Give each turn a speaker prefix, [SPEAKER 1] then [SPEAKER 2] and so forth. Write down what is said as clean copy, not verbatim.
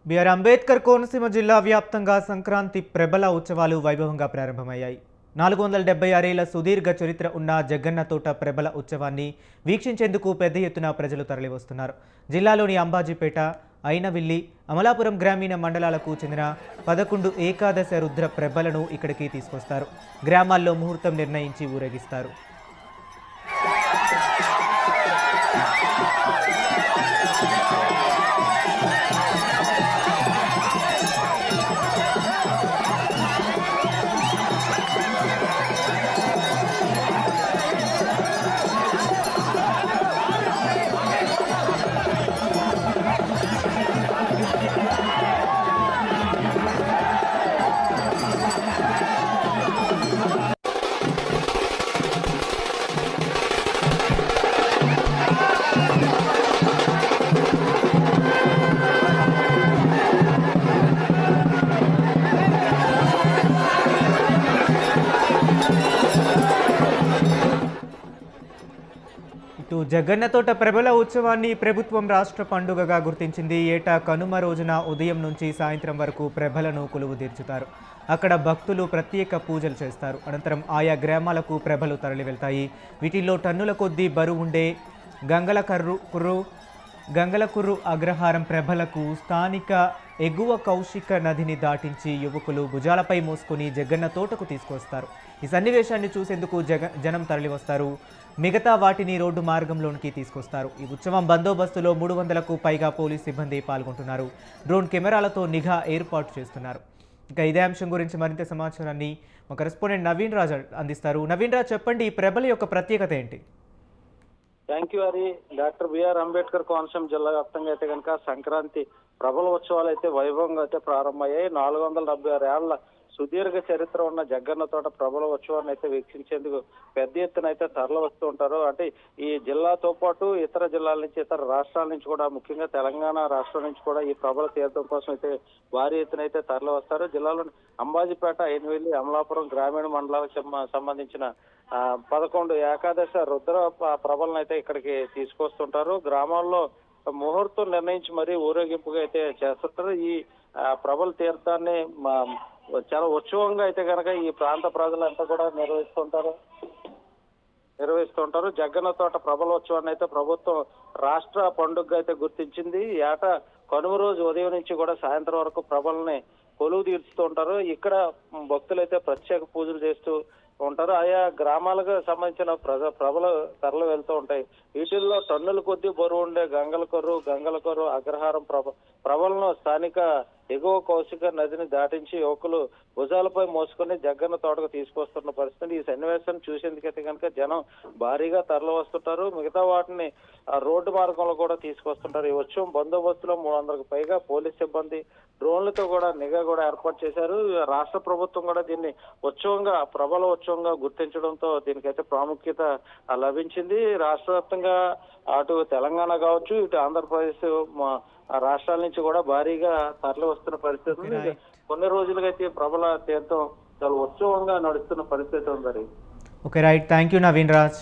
[SPEAKER 1] BR Ambedkar Konaseema జిల్లా వ్యాప్తంగా సంక్రాంతి ప్రబల ఉత్సవాలు వైభవంగా ప్రారంభమయ్యాయి. 476 ఏళ్ల సుదీర్ఘ చరిత్ర ఉన్న జగ్గన్న తోట ప్రబల ఉత్సవాన్ని వీక్షించేందుకు పెద్ద ఎత్తున ప్రజలు తరలివస్తున్నారు. జిల్లాలోని అంబాజీపేట, అయినవిల్లి, అమలాపురం గ్రామీణ మండలాలకు చెందిన 11 ఏకాదశ రుద్ర ప్రబలను ఇక్కడికి తీసుకొస్తారు. గ్రామాల్లో ముహూర్తం నిర్ణయించి ఊరేగిస్తారు. జగ్గన్న తోట ప్రబల ఉత్సవాన్ని ప్రభుత్వం రాష్ట్ర పండుగగా గుర్తించింది. ఏటా కనుమ రోజున ఉదయం నుంచి సాయంత్రం వరకు ప్రభలను కొలువు తీర్చుతారు. అక్కడ భక్తులు ప్రత్యేక పూజలు చేస్తారు. అనంతరం ఆయా గ్రామాలకు ప్రభలు తరలి వెళ్తాయి. వీటిల్లో టన్నుల కొద్దీ బరువు ఉండే గంగలకుర్రు అగ్రహారం ప్రభలకు స్థానిక ఎగువ కౌశిక నదిని దాటించి యువకులు భుజాలపై మోసుకొని జగ్గన్న తోటకు తీసుకొస్తారు. ఈ సన్నివేశాన్ని చూసేందుకు జనం తరలివస్తారు. మిగతా వాటిని రోడ్డు మార్గంలోనికి తీసుకొస్తారు. ఈ ఉత్సవం బందోబస్తులో 300కు పైగా పోలీస్ సిబ్బంది పాల్గొంటున్నారు. డ్రోన్ కెమెరాలతో నిఘా ఏర్పాటు చేస్తున్నారు. ఇక ఇదే అంశం గురించి మరింత సమాచారాన్ని మా కరెస్పాండెంట్ నవీన్ రాజ్ అందిస్తారు. నవీన్ రాజ్, చెప్పండి, ఈ ప్రభల యొక్క ప్రత్యేకత ఏంటి?
[SPEAKER 2] Thank you Hari. Doctor BR Ambedkar Konaseema జిల్లా వ్యాప్తంగా అయితే కనుక సంక్రాంతి ప్రబల ఉత్సవాలు అయితే వైభవంగా అయితే ప్రారంభమయ్యాయి. 476 ఏళ్ల సుదీర్ఘ చరిత్ర ఉన్న జగ్గన్న తోట ప్రబల ఉత్సవాన్ని అయితే వీక్షించేందుకు పెద్ద ఎత్తున అయితే తరలి వస్తూ ఉంటారు. అంటే ఈ జిల్లాతో పాటు ఇతర జిల్లాల నుంచి, ఇతర రాష్ట్రాల నుంచి కూడా, ముఖ్యంగా తెలంగాణ రాష్ట్రం నుంచి కూడా ఈ ప్రబల తీర్థం కోసం అయితే భారీ ఎత్తున అయితే తరలి వస్తారు. జిల్లాలోని అంబాజీపేట, అయినవిల్లి, అమలాపురం గ్రామీణ మండలాలకు సంబంధించిన 11 ఏకాదశ రుద్ర ప్రభలను అయితే ఇక్కడికి తీసుకొస్తుంటారు. గ్రామాల్లో ముహూర్తం నిర్ణయించి మరీ ఊరేగింపుగా అయితే చేస్తుంటారు. ఈ ప్రబల తీర్థాన్ని చాలా ఉత్సవంగా అయితే కనుక ఈ ప్రాంత ప్రజలంతా కూడా నిర్వహిస్తుంటారు. జగ్గన్న తోట ప్రబలోత్సవాన్ని అయితే ప్రభుత్వం రాష్ట్ర పండుగగా అయితే గుర్తించింది. ఏటా కనుమ రోజు ఉదయం నుంచి కూడా సాయంత్రం వరకు ప్రభల్ని కొలువు తీర్చుతూ ఉంటారు. ఇక్కడ భక్తులు అయితే ప్రత్యేక పూజలు చేస్తూ ఉంటారు. ఆయా గ్రామాలకు సంబంధించిన ప్రభలు తరలి వెళ్తూ ఉంటాయి. వీటిల్లో టన్నుల కొద్దీ బరువు ఉండే గంగలకొర్రు అగ్రహారం ప్రభలను స్థానిక ఎగువ కౌశిక నదిని దాటించి యువకులు భుజాలపై మోసుకొని జగ్గన్న తోటకు తీసుకొస్తున్న పరిస్థితి. ఈ సన్నివేశాన్ని చూసేందుకైతే కనుక జనం భారీగా తరలి వస్తుంటారు. మిగతా వాటిని రోడ్డు మార్గంలో కూడా తీసుకొస్తుంటారు. ఈ ఉత్సవం బందోబస్తులో 300కు పైగా పోలీస్ సిబ్బంది, డ్రోన్లతో కూడా నిఘా కూడా ఏర్పాటు చేశారు. రాష్ట్ర ప్రభుత్వం కూడా దీన్ని ప్రబల ఉత్సవంగా గుర్తించడంతో దీనికైతే ప్రాముఖ్యత లభించింది. రాష్ట్ర వ్యాప్తంగా అటు తెలంగాణ కావచ్చు, ఇటు ఆంధ్రప్రదేశ్ రాష్ట్రాల నుంచి కూడా భారీగా తరలి వస్తున్న పరిస్థితి ఉంది. కొన్ని రోజులుగా అయితే ప్రబల తీర్థం చాలా ఉత్సవంగా నడుస్తున్న పరిస్థితి ఉంది.
[SPEAKER 1] Okay, right. Thank you Naveen Raj.